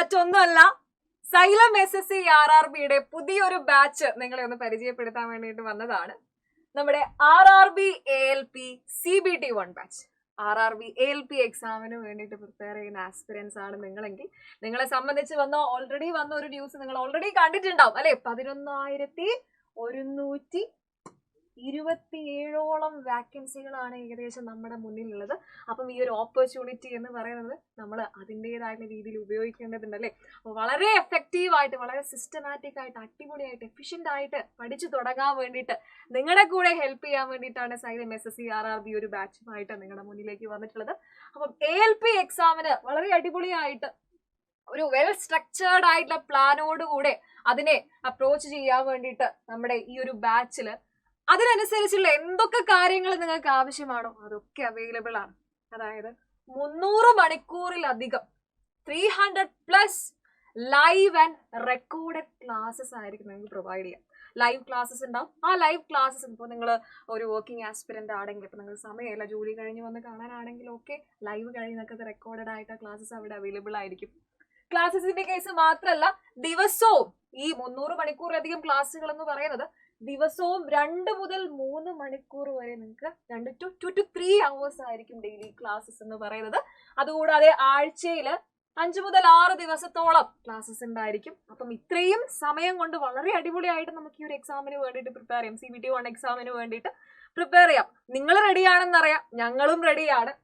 മറ്റൊന്നുമല്ല, xylem SSC RRBയുടെ പുതിയൊരു batch നിങ്ങളെ ഒന്ന് പരിചയപ്പെടുത്താൻ വേണ്ടിയിട്ട് വന്നതാണ്. നമ്മുടെ RRB ALP CBT 1 batch. RRB ALP എക്സാമിന് വേണ്ടിയിട്ട് പ്രിപ്പയർ ചെയ്യുന്ന ആസ്പിരൻസ് ആണ് നിങ്ങളെങ്കിൽ നിങ്ങളെ സംബന്ധിച്ച് ഓൾറെഡി വന്ന ഒരു ന്യൂസ് നിങ്ങൾ ഓൾറെഡി കണ്ടിട്ടുണ്ടാവും അല്ലെ. 11,127ഓളം വാക്കൻസികളാണ് ഏകദേശം നമ്മുടെ മുന്നിലുള്ളത്. അപ്പം ഈ ഒരു ഓപ്പർച്യൂണിറ്റി എന്ന് പറയുന്നത് നമ്മൾ അതിൻ്റെതായിട്ടുള്ള രീതിയിൽ ഉപയോഗിക്കേണ്ടതുണ്ട് അല്ലേ. അപ്പോൾ വളരെ എഫക്റ്റീവായിട്ട്, വളരെ സിസ്റ്റമാറ്റിക് ആയിട്ട്, അടിപൊളിയായിട്ട്, എഫിഷ്യൻ്റ് ആയിട്ട് പഠിച്ചു തുടങ്ങാൻ വേണ്ടിയിട്ട് നിങ്ങളുടെ കൂടെ ഹെൽപ്പ് ചെയ്യാൻ വേണ്ടിയിട്ടാണ് സൈലം SSC RRB ഒരു ബാച്ചുമായിട്ട് നിങ്ങളുടെ മുന്നിലേക്ക് വന്നിട്ടുള്ളത്. അപ്പം ALP എക്സാമിന് വളരെ അടിപൊളിയായിട്ട് ഒരു വെൽ സ്ട്രക്ചേർഡ് ആയിട്ടുള്ള പ്ലാനോടുകൂടെ അതിനെ അപ്രോച്ച് ചെയ്യാൻ വേണ്ടിയിട്ട് നമ്മുടെ ഈ ഒരു ബാച്ചിൽ അതിനനുസരിച്ചുള്ള എന്തൊക്കെ കാര്യങ്ങൾ നിങ്ങൾക്ക് ആവശ്യമാണോ അതൊക്കെ അവൈലബിൾ ആണ്. അതായത് 300 മണിക്കൂറിലധികം 300+ ലൈവ് ആൻഡ് റെക്കോർഡഡ് ക്ലാസ്സസ് ആയിരിക്കും നിങ്ങൾക്ക് പ്രൊവൈഡ് ചെയ്യാം. ലൈവ് ക്ലാസ്സസ് ഉണ്ടാവും. ആ ലൈവ് ക്ലാസ്സസ് ഇപ്പോൾ നിങ്ങൾ ഒരു വർക്കിംഗ് ആസ്പിരന്റ് ആണെങ്കിൽ, ഇപ്പോൾ നിങ്ങൾ സമയമില്ല ജോലി കഴിഞ്ഞ് വന്ന് കാണാനാണെങ്കിലും ഒക്കെ ലൈവ് കഴിയുന്നൊക്കെ റെക്കോർഡഡ് ആയിട്ട് ക്ലാസ്സസ് അവിടെ അവൈലബിൾ ആയിരിക്കും. ക്ലാസ്സസിന്റെ കേസ് മാത്രമല്ല, ദിവസവും ഈ 300 മണിക്കൂറിലധികം ക്ലാസ്സുകൾ എന്ന് പറയുന്നത് ദിവസവും 2 മുതൽ 3 മണിക്കൂർ വരെ നിങ്ങൾക്ക് 2 to 3 hours ആയിരിക്കും ഡെയിലി ക്ലാസ്സസ് എന്ന് പറയുന്നത്. അതുകൂടാതെ ആഴ്ചയിൽ 5 മുതൽ 6 ദിവസത്തോളം ക്ലാസ്സസ് ഉണ്ടായിരിക്കും. അപ്പം ഇത്രയും സമയം കൊണ്ട് വളരെ അടിപൊളിയായിട്ട് നമുക്ക് ഈ ഒരു എക്സാമിന് വേണ്ടിയിട്ട് പ്രിപ്പയർ ചെയ്യാം. CBT 1 എക്സാമിന് വേണ്ടിയിട്ട് പ്രിപ്പയർ ചെയ്യാം. നിങ്ങൾ റെഡിയാണെന്നറിയാം, ഞങ്ങളും റെഡിയാണ്.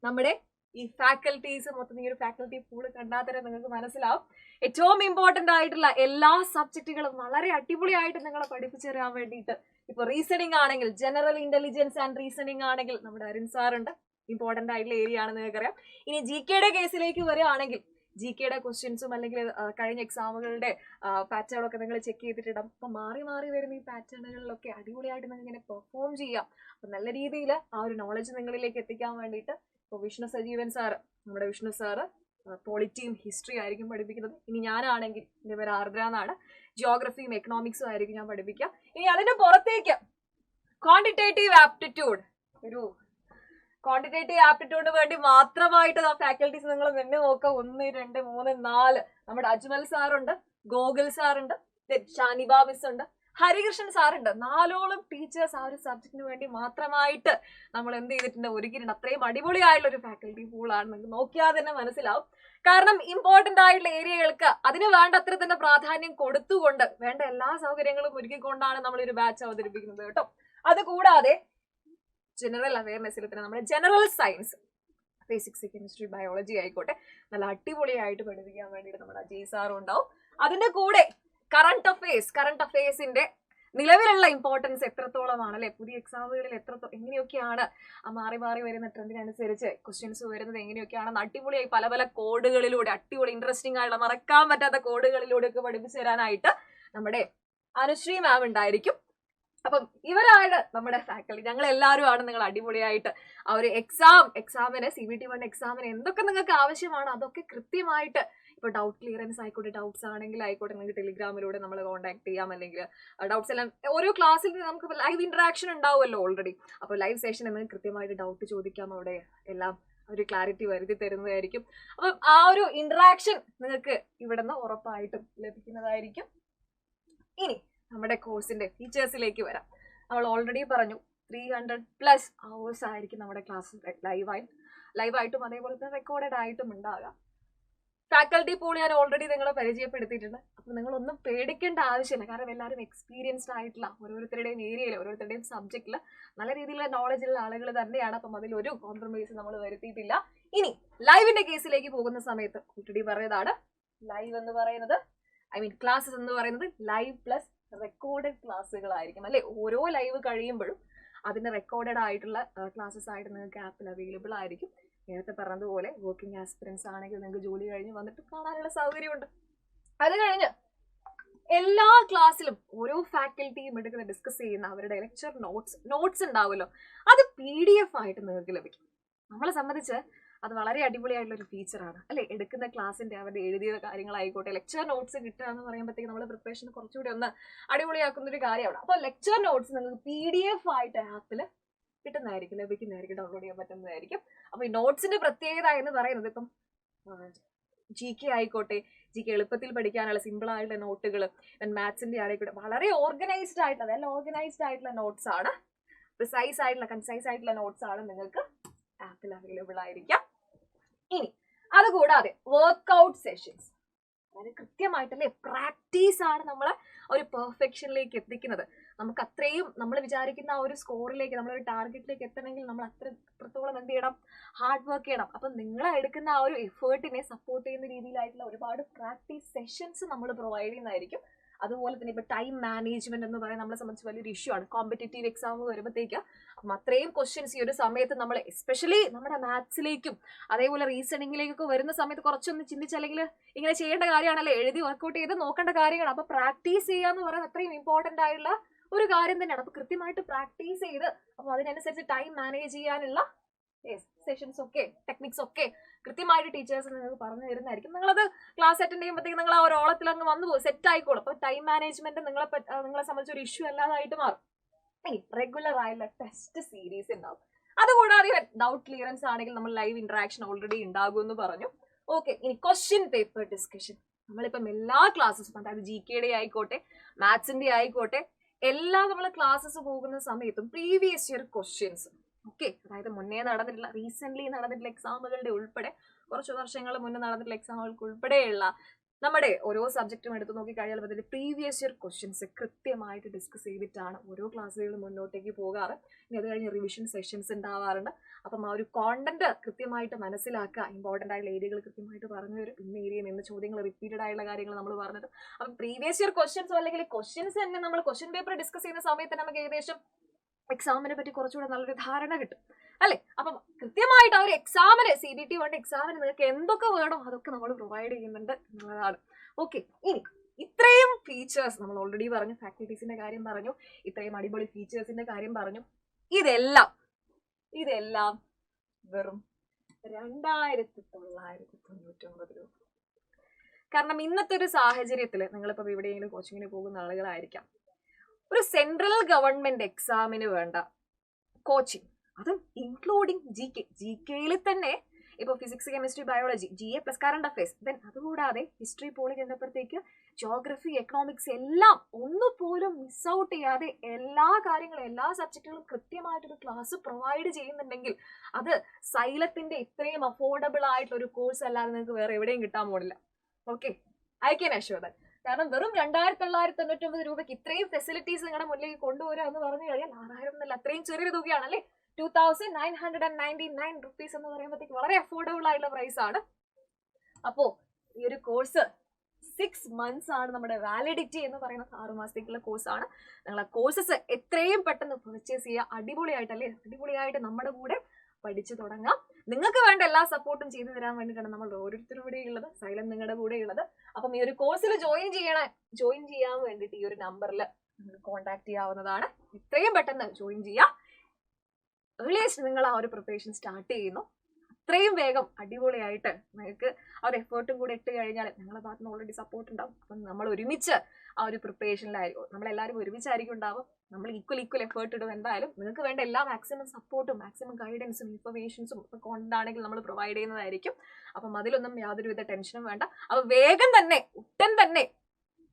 നമ്മുടെ ഈ ഫാക്കൽറ്റീസ് മൊത്തം ഈ ഒരു ഫാക്കൽറ്റി പൂള് കണ്ടാൽ തന്നെ നിങ്ങൾക്ക് മനസ്സിലാവും. ഏറ്റവും ഇമ്പോർട്ടന്റ് ആയിട്ടുള്ള എല്ലാ സബ്ജക്റ്റുകളും വളരെ അടിപൊളിയായിട്ട് നിങ്ങളെ പഠിപ്പിച്ചു തരാൻ വേണ്ടിയിട്ട് ഇപ്പൊ റീസണിങ് ആണെങ്കിൽ, ജനറൽ ഇന്റലിജൻസ് ആൻഡ് റീസണിങ് ആണെങ്കിൽ നമ്മുടെ അരുൺ സാറുണ്ട്. ഇമ്പോർട്ടന്റ് ആയിട്ടുള്ള ഏരിയ ആണെന്ന് നിങ്ങൾക്കറിയാം. ഇനി GKയുടെ കേസിലേക്ക് വരികയാണെങ്കിൽ GKയുടെ ക്വസ്റ്റ്യൻസും അല്ലെങ്കിൽ കഴിഞ്ഞ എക്സാമുകളുടെ പാറ്റേണൊക്കെ നിങ്ങൾ ചെക്ക് ചെയ്തിട്ടുണ്ടാവും. അപ്പൊ മാറി മാറി വരുന്ന ഈ പാറ്റേണുകളിലൊക്കെ അടിപൊളിയായിട്ട് നിങ്ങൾക്ക് ഇങ്ങനെ പെർഫോം ചെയ്യാം. അപ്പൊ നല്ല രീതിയിൽ ആ ഒരു നോളജ് നിങ്ങളിലേക്ക് എത്തിക്കാൻ വേണ്ടിയിട്ട് ഇപ്പോൾ വിഷ്ണു സജീവൻ സാറ്, നമ്മുടെ വിഷ്ണു സാറ് പോളിറ്റിയും ഹിസ്റ്ററി ആയിരിക്കും പഠിപ്പിക്കുന്നത്. ഇനി ഞാനാണെങ്കിൽ എൻ്റെ പേര് ആർദ്ര എന്നാണ്, ജിയോഗ്രഫിയും എക്കണോമിക്സും ആയിരിക്കും ഞാൻ പഠിപ്പിക്കുക. ഇനി അതിന്റെ പുറത്തേക്ക് ക്വാണ്ടിറ്റേറ്റീവ് ആപ്റ്റിറ്റ്യൂഡ്, ഒരു ക്വാണ്ടിറ്റേറ്റീവ് ആപ്റ്റിറ്റ്യൂഡിന് വേണ്ടി മാത്രമായിട്ട് ആ ഫാക്കൽറ്റീസ് നിങ്ങൾ തന്നെ നോക്കുക. 1, 2, 3, 4 നമ്മുടെ അജ്മൽ സാറുണ്ട്, ഗോകുൽ സാറുണ്ട്, ഷാനിബ മിസ് ഉണ്ട്, ഹരികൃഷ്ണൻ സാറുണ്ട്. 4ഓളം ടീച്ചേഴ്സ് ആ ഒരു സബ്ജക്റ്റിന് വേണ്ടി മാത്രമായിട്ട് നമ്മൾ എന്ത് ചെയ്തിട്ടുണ്ട്, ഒരുക്കിയിട്ടുണ്ട്. അത്രയും അടിപൊളിയായിട്ടുള്ള ഒരു ഫാക്കൽറ്റി പൂളാണ്. നിങ്ങൾക്ക് നോക്കിയാൽ തന്നെ മനസ്സിലാവും. കാരണം ഇമ്പോർട്ടന്റ് ആയിട്ടുള്ള ഏരിയകൾക്ക് അതിന് വേണ്ട അത്ര തന്നെ പ്രാധാന്യം കൊടുത്തുകൊണ്ട് വേണ്ട എല്ലാ സൗകര്യങ്ങളും ഒരുക്കിക്കൊണ്ടാണ് നമ്മൾ ഒരു ബാച്ച് അവതരിപ്പിക്കുന്നത് കേട്ടോ. അതുകൂടാതെ ജനറൽ അവയർനെസ്സിൽ തന്നെ നമ്മുടെ general science, physics, chemistry, biology ആയിക്കോട്ടെ നല്ല അടിപൊളിയായിട്ട് പഠിപ്പിക്കാൻ വേണ്ടിയിട്ട് നമ്മുടെ അജയ് സാറും ഉണ്ടാവും. അതിന്റെ കൂടെ കറണ്ട് അഫയേഴ്സിന്റെ നിലവിലുള്ള ഇമ്പോർട്ടൻസ് എത്രത്തോളമാണ് അല്ലെ, പുതിയ എക്സാമുകളിൽ എങ്ങനെയൊക്കെയാണ് മാറി മാറി വരുന്ന ട്രെൻഡിനനുസരിച്ച് ക്വസ്റ്റ്യൻസ് വരുന്നത് എങ്ങനെയൊക്കെയാണെന്ന് അടിപൊളിയായി പല പല കോഡുകളിലൂടെ, അടിപൊളി ഇൻട്രസ്റ്റിംഗ് ആയിട്ടുള്ള മറക്കാൻ പറ്റാത്ത കോഡുകളിലൂടെ ഒക്കെ പഠിപ്പിച്ചു തരാനായിട്ട് നമ്മുടെ അനുശ്രീ മാം ഉണ്ടായിരിക്കും. അപ്പം ഇവരാണ് നമ്മുടെ ഫാക്കൽറ്റി. ഞങ്ങൾ എല്ലാവരും ആണ് നിങ്ങൾ അടിപൊളിയായിട്ട് ആ ഒരു എക്സാമിന് CBT 1 എക്സാമിന് എന്തൊക്കെ നിങ്ങൾക്ക് ആവശ്യമാണ് അതൊക്കെ കൃത്യമായിട്ട്, ഇപ്പോൾ ഡൗട്ട് ക്ലിയറൻസ് ആയിക്കോട്ടെ, ഡൗട്ട്സ് ആണെങ്കിൽ ആയിക്കോട്ടെ, നിങ്ങൾക്ക് ടെലിഗ്രാമിലൂടെ നമ്മൾ കോൺടാക്ട് ചെയ്യാം. അല്ലെങ്കിൽ ഡൗട്ട്സ് എല്ലാം ഓരോ ക്ലാസ്സിൽ നമുക്ക് ലൈവ് ഇന്ററാക്ഷൻ ഉണ്ടാവുമല്ലോ ഓൾറെഡി. അപ്പോൾ ലൈവ് സെഷനിൽ നിങ്ങൾക്ക് കൃത്യമായിട്ട് ഡൗട്ട് ചോദിക്കാം. അവിടെ എല്ലാം ഒരു ക്ലാരിറ്റി വരുത്തി തരുന്നതായിരിക്കും. അപ്പം ആ ഒരു ഇന്ററാക്ഷൻ നിങ്ങൾക്ക് ഇവിടെ നിന്ന് ഉറപ്പായിട്ടും ലഭിക്കുന്നതായിരിക്കും. ഇനി നമ്മുടെ കോഴ്സിന്റെ ഫീച്ചേഴ്സിലേക്ക് വരാം. നമ്മൾ ഓൾറെഡി പറഞ്ഞു 300+ hours ആയിരിക്കും നമ്മുടെ ക്ലാസ് ലൈവായിട്ടും അതേപോലെ തന്നെ റെക്കോർഡഡ് ആയിട്ടും ഉണ്ടാകാം. ഫാക്കൽറ്റി പൂൾ ഞാൻ ഓൾറെഡി നിങ്ങളെ പരിചയപ്പെടുത്തിയിട്ടുണ്ട്. അപ്പൊ നിങ്ങളൊന്നും പേടിക്കേണ്ട ആവശ്യമില്ല. കാരണം എല്ലാവരും എക്സ്പീരിയൻസ്ഡ് ആയിട്ടുള്ള ഓരോരുത്തരുടെയും ഏരിയയിൽ, ഓരോരുത്തരുടെയും സബ്ജക്റ്റിൽ നല്ല രീതിയിലുള്ള നോളജ് ഉള്ള ആളുകൾ തന്നെയാണ്. അപ്പം അതിലൊരു കോംപ്രമൈസ് നമ്മൾ വരുത്തിയിട്ടില്ല. ഇനി ലൈവിന്റെ കേസിലേക്ക് പോകുന്ന സമയത്ത് ഓൾറെഡി പറയുന്നതാണ്, ലൈവ് എന്ന് പറയുന്നത് ക്ലാസ്സസ് എന്ന് പറയുന്നത് ലൈവ് പ്ലസ് റെക്കോർഡഡ് ക്ലാസ്സുകളായിരിക്കും അല്ലെ. ഓരോ ലൈവ് കഴിയുമ്പോഴും അതിന്റെ റെക്കോർഡഡ് ആയിട്ടുള്ള ക്ലാസ്സസ് ആയിട്ട് നിങ്ങൾക്ക് ആപ്പിൽ അവൈലബിൾ ആയിരിക്കും. നേരത്തെ പറഞ്ഞതുപോലെ വർക്കിംഗ് ആസ്പിരൻസ് ആണെങ്കിൽ നിങ്ങൾക്ക് ജോലി കഴിഞ്ഞ് വന്നിട്ട് കാണാനുള്ള സൗകര്യമുണ്ട്. അത് കഴിഞ്ഞ് എല്ലാ ക്ലാസ്സിലും ഓരോ ഫാക്കൽറ്റിയും എടുക്കുന്ന ഡിസ്കസ് ചെയ്യുന്ന അവരുടെ ലെക്ചർ നോട്ട്സ് ഉണ്ടാവുമല്ലോ, അത് PDF ആയിട്ട് നിങ്ങൾക്ക് ലഭിക്കും. നമ്മളെ സംബന്ധിച്ച് അത് വളരെ അടിപൊളിയായിട്ടുള്ള ഒരു ഫീച്ചറാണ് അല്ലെ. എടുക്കുന്ന ക്ലാസ്സിന്റെ അവരുടെ എഴുതിയ കാര്യങ്ങളായിക്കോട്ടെ, ലെക്ചർ നോട്ട്സ് കിട്ടുക എന്ന് പറയുമ്പോഴത്തേക്ക് നമ്മുടെ പ്രിപ്പറേഷൻ കുറച്ചുകൂടി ഒന്ന് അടിപൊളിയാക്കുന്ന ഒരു കാര്യമാണ്. അപ്പോൾ ലെക്ചർ നോട്ട്സ് നിങ്ങൾക്ക് PDF ആയിട്ട് ആപ്പിൽ ലഭിക്കുന്നതായിരിക്കും, ഡൗൺലോഡ് ചെയ്യാൻ പറ്റുന്നതായിരിക്കും. അപ്പൊ ഈ നോട്ട്സിന്റെ പ്രത്യേകത എന്ന് പറയുന്നത്, ഇപ്പം GK ആയിക്കോട്ടെ, GK എളുപ്പത്തിൽ പഠിക്കാനുള്ള സിമ്പിൾ ആയിട്ടുള്ള നോട്ടുകൾ, മാത്സിന്റെ ആയിക്കോട്ടെ, വളരെ ഓർഗനൈസ്ഡ് ആയിട്ടുള്ള നോട്ട്സ് ആണ്, പ്രിസൈസ് ആയിട്ടുള്ള കൺസൈസ് ആയിട്ടുള്ള നോട്ട്സ് ആണ് നിങ്ങൾക്ക് ആപ്പിൽ അവൈലബിൾ ആയിരിക്കാം. ഇനി അതുകൂടാതെ വർക്ക്ഔട്ട് സെഷൻസ്, വളരെ കൃത്യമായിട്ടല്ലേ പ്രാക്ടീസ് ആണ് നമ്മളെ ഒരു പെർഫെക്ഷനിലേക്ക് എത്തിക്കുന്നത്. നമുക്ക് അത്രയും നമ്മൾ വിചാരിക്കുന്ന ആ ഒരു സ്കോറിലേക്ക്, നമ്മളൊരു ടാർഗറ്റിലേക്ക് എത്തണമെങ്കിൽ നമ്മൾ അത്രത്തോളം എന്ത് ചെയ്യണം, ഹാർഡ് വർക്ക് ചെയ്യണം. അപ്പം നിങ്ങൾ എടുക്കുന്ന ആ ഒരു എഫേർട്ടിനെ സപ്പോർട്ട് ചെയ്യുന്ന രീതിയിലായിട്ടുള്ള ഒരുപാട് പ്രാക്ടീസ് സെഷൻസ് നമ്മൾ പ്രൊവൈഡ് ചെയ്യുന്നതായിരിക്കും. അതുപോലെ തന്നെ ഇപ്പൊ ടൈം മാനേജ്മെന്റ് എന്ന് പറയുന്നത് നമ്മളെ സംബന്ധിച്ച് വലിയൊരു ഇഷ്യൂ ആണ്. കോമ്പറ്റേറ്റീവ് എക്സാം വരുമ്പോഴത്തേക്ക് അപ്പം അത്രയും ക്വസ്റ്റ്യൻസ് ഈ ഒരു സമയത്ത് നമ്മൾ എസ്പെഷ്യലി നമ്മുടെ മാത്സിലേക്കും അതേപോലെ റീസണിങ്ങിലേക്കൊക്കെ വരുന്ന സമയത്ത് കുറച്ചൊന്ന് ചിന്തിച്ചല്ലെങ്കിൽ ഇങ്ങനെ ചെയ്യേണ്ട കാര്യമാണല്ലോ, എഴുതി വർക്ക്ഔട്ട് ചെയ്ത് നോക്കേണ്ട കാര്യമാണ്. അപ്പൊ പ്രാക്ടീസ് ചെയ്യാന്ന് പറയുന്നത് അത്രയും ഇമ്പോർട്ടന്റ് ആയിട്ടുള്ള ഒരു കാര്യം തന്നെയാണ്. അപ്പൊ കൃത്യമായിട്ട് പ്രാക്ടീസ് ചെയ്ത് അപ്പൊ അതിനനുസരിച്ച് ടൈം മാനേജ് ചെയ്യാനുള്ള സെഷൻസ് ഒക്കെ ടെക്നിക്സ് ഒക്കെ കൃത്യമായിട്ട് ടീച്ചേഴ്സ് നിങ്ങൾക്ക് പറഞ്ഞു തരുന്നതായിരിക്കും. നിങ്ങളത് ക്ലാസ് അറ്റൻഡ് ചെയ്യുമ്പോഴത്തേക്ക് നിങ്ങൾ ആ ഒരു ഓളത്തിൽ അങ്ങ് വന്നു പോകും, സെറ്റ് ആയിക്കോളും. അപ്പൊ ടൈം മാനേജ്മെന്റ് നിങ്ങളെ സംബന്ധിച്ച് ഒരു ഇഷ്യൂ അല്ലാതായിട്ട് മാറും. ഇനി റെഗുലർ ആയിട്ടുള്ള ടെസ്റ്റ് സീരീസ് ഉണ്ടാവും. അതുകൂടാതെ ഡൗട്ട് ക്ലിയറൻസ് ആണെങ്കിൽ നമ്മൾ ലൈവ് ഇന്ററാക്ഷൻ ഓൾറെഡി ഉണ്ടാകും എന്ന് പറഞ്ഞു. ഓക്കെ, ഇനി ക്വസ്റ്റ്യൻ പേപ്പർ ഡിസ്കഷൻ. നമ്മളിപ്പം എല്ലാ ക്ലാസ്സസും, അതായത് GKയുടെ ആയിക്കോട്ടെ മാത്സിന്റെ ആയിക്കോട്ടെ, എല്ലാ നമ്മൾ ക്ലാസ്സസ് പോകുന്ന സമയത്തും പ്രീവിയസ് ഇയർ ക്വസ്റ്റ്യൻസ്, ഓക്കെ, അതായത് മുന്നേ നടന്നിട്ടുള്ള റീസെന്റ് നടന്നിട്ടുള്ള എക്സാമുകളുടെ ഉൾപ്പെടെ കുറച്ച് വർഷങ്ങൾ മുന്നേ നടന്നിട്ടുള്ള എക്സാമുകൾക്ക് ഉൾപ്പെടെയുള്ള നമ്മുടെ ഓരോ സബ്ജക്റ്റും എടുത്ത് നോക്കി കഴിയാൽ അതിന്റെ പ്രീവിയസ് ഇയർ ക്വസ്റ്റ്യൻസ് കൃത്യമായിട്ട് ഡിസ്കസ് ചെയ്തിട്ടാണ് ഓരോ ക്ലാസ്സുകളും മുന്നോട്ടേക്ക് പോകാറ്. ഇനി അത് കഴിഞ്ഞ് റിവിഷൻ സെഷൻസ് ഉണ്ടാവാറുണ്ട്. അപ്പം ആ ഒരു കോണ്ടന്റ് കൃത്യമായിട്ട് മനസ്സിലാക്കുക, ഇമ്പോർട്ടന്റ് ആയിട്ടുള്ള ഏരിയകൾ കൃത്യമായിട്ട് പറഞ്ഞു തരും. ഇന്ന ഏരിയയിൽ നിന്ന് ചോദ്യങ്ങൾ റിപ്പീറ്റഡ് ആയിട്ടുള്ള കാര്യങ്ങൾ നമ്മൾ പറഞ്ഞത്. അപ്പം പ്രീവിയസ് ഇയർ ക്വസ്റ്റ്യൻസോ അല്ലെങ്കിൽ ക്വസ്റ്റ്യൻസ് തന്നെ നമ്മൾ ക്വസ്റ്റ്യൻ പേപ്പർ ഡിസ്കസ് ചെയ്യുന്ന സമയത്ത് നമുക്ക് ഏകദേശം എക്സാമിനെ പറ്റി കുറച്ചുകൂടെ നല്ലൊരു ധാരണ കിട്ടും അല്ലെ. അപ്പം കൃത്യമായിട്ട് ആ ഒരു എക്സാമിന് CBT 1 എക്സാമിന് നിങ്ങൾക്ക് എന്തൊക്കെ വേണോ അതൊക്കെ നമ്മൾ പ്രൊവൈഡ് ചെയ്യുന്നുണ്ട് എന്നുള്ളതാണ്. ഓക്കെ, ഇനി ഇത്രയും ഫീച്ചേഴ്സ് നമ്മൾ ഓൾറെഡി പറഞ്ഞു, ഫാക്കൽറ്റീസിന്റെ കാര്യം പറഞ്ഞു, ഇത്രയും അടിപൊളി ഫീച്ചേഴ്സിന്റെ കാര്യം പറഞ്ഞു. ഇതെല്ലാം വെറും 2999 രൂപ. കാരണം ഇന്നത്തെ ഒരു സാഹചര്യത്തിൽ നിങ്ങളിപ്പോ എവിടെയെങ്കിലും കോച്ചിങ്ങിന് പോകുന്ന ആളുകളായിരിക്കാം, ഒരു സെൻട്രൽ ഗവൺമെന്റ് എക്സാമിന് വേണ്ട കോച്ചിങ്, അതും ഇൻക്ലൂഡിങ് GKയിൽ തന്നെ ഇപ്പൊ physics, chemistry, biology, GA plus current affairs, then അതുകൂടാതെ ഹിസ്റ്ററി, പോളി ചെന്നപ്പോഴത്തേക്ക് ജോഗ്രഫി, എക്കണോമിക്സ് എല്ലാം ഒന്നുപോലും മിസ് ഔട്ട് ചെയ്യാതെ എല്ലാ കാര്യങ്ങളും എല്ലാ സബ്ജക്റ്റുകളും കൃത്യമായിട്ടൊരു ക്ലാസ് പ്രൊവൈഡ് ചെയ്യുന്നുണ്ടെങ്കിൽ അത് സൈലത്തിന്റെ ഇത്രയും അഫോർഡബിൾ ആയിട്ടുള്ള ഒരു കോഴ്സ് അല്ലാതെ നിങ്ങൾക്ക് വേറെ എവിടെയും കിട്ടാൻ പോണില്ല. Okay, I can assure that. കാരണം വെറും 2999 രൂപയ്ക്ക് ഇത്രയും ഫെസിലിറ്റീസ് നിങ്ങളുടെ മുന്നിലേക്ക് കൊണ്ടുവരിക എന്ന് പറഞ്ഞു കഴിഞ്ഞാൽ 6000 എന്നല്ല, അത്രയും ചെറിയൊരു തുകയാണ് അല്ലേ. 2999 റുപ്പീസ് എന്ന് പറയുമ്പോഴത്തേക്ക് വളരെ അഫോർഡബിൾ ആയിട്ടുള്ള പ്രൈസ് ആണ്. അപ്പോ ഈ ഒരു കോഴ്സ് 6 months ആണ് നമ്മുടെ വാലിഡിറ്റി എന്ന് പറയുന്നത്, 6 മാസത്തേക്കുള്ള കോഴ്സാണ്. നിങ്ങൾ ആ കോഴ്സസ് എത്രയും പെട്ടെന്ന് പർച്ചേസ് ചെയ്യുക. അടിപൊളിയായിട്ട് നമ്മുടെ കൂടെ പഠിച്ചു തുടങ്ങാം. നിങ്ങൾക്ക് വേണ്ട എല്ലാ സപ്പോർട്ടും ചെയ്തു തരാൻ വേണ്ടിയിട്ടാണ് നമ്മൾ ഓരോരുത്തരും കൂടെ ഉള്ളത്, സൈലന്റ് നിങ്ങളുടെ കൂടെ ഉള്ളത്. അപ്പം ഈ ഒരു കോഴ്സിൽ ജോയിൻ ചെയ്യാൻ വേണ്ടിയിട്ട് ഈ ഒരു നമ്പറിൽ നിങ്ങൾ കോൺടാക്ട് ചെയ്യാവുന്നതാണ്. എത്രയും പെട്ടെന്ന് ജോയിൻ ചെയ്യാം. ഏർലിയസ്റ്റ് നിങ്ങൾ ആ ഒരു പ്രിപ്പറേഷൻ സ്റ്റാർട്ട് ചെയ്യുന്നു, അത്രയും വേഗം അടിപൊളിയായിട്ട് നിങ്ങൾക്ക് ആ ഒരു എഫേർട്ടും കൂടെ ഇട്ട് കഴിഞ്ഞാൽ ഞങ്ങളുടെ ഭാഗത്ത് നിന്ന് ഓൾറെഡി സപ്പോർട്ട് ഉണ്ടാവും. അപ്പം നമ്മൾ ഒരുമിച്ച് ആ ഒരു പ്രിപ്പറേഷനിലായിരിക്കും, നമ്മളെല്ലാവരും ഒരുമിച്ചായിരിക്കും ഉണ്ടാവും. നമ്മൾ ഈക്വൽ എഫേർട്ട് ഇടും. എന്തായാലും നിങ്ങൾക്ക് വേണ്ട എല്ലാ മാക്സിമം സപ്പോർട്ടും മാക്സിമം ഗൈഡൻസും ഇൻഫർമേഷൻസും ഇപ്പൊ കോണ്ടാണെങ്കിൽ നമ്മൾ പ്രൊവൈഡ് ചെയ്യുന്നതായിരിക്കും. അപ്പം അതിലൊന്നും യാതൊരുവിധ ടെൻഷനും വേണ്ട. അപ്പൊ വേഗം തന്നെ ഉടൻ തന്നെ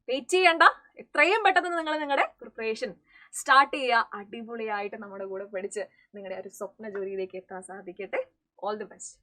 വെയിറ്റ് ചെയ്യണ്ട, എത്രയും പെട്ടെന്ന് നിങ്ങൾ നിങ്ങളുടെ പ്രിപ്പറേഷൻ സ്റ്റാർട്ട് ചെയ്യുക. അടിപൊളിയായിട്ട് നമ്മുടെ കൂടെ പഠിച്ച് നിങ്ങളുടെ ഒരു സ്വപ്ന ജോലിയിലേക്ക് എത്താൻ സാധിക്കട്ടെ. All the best.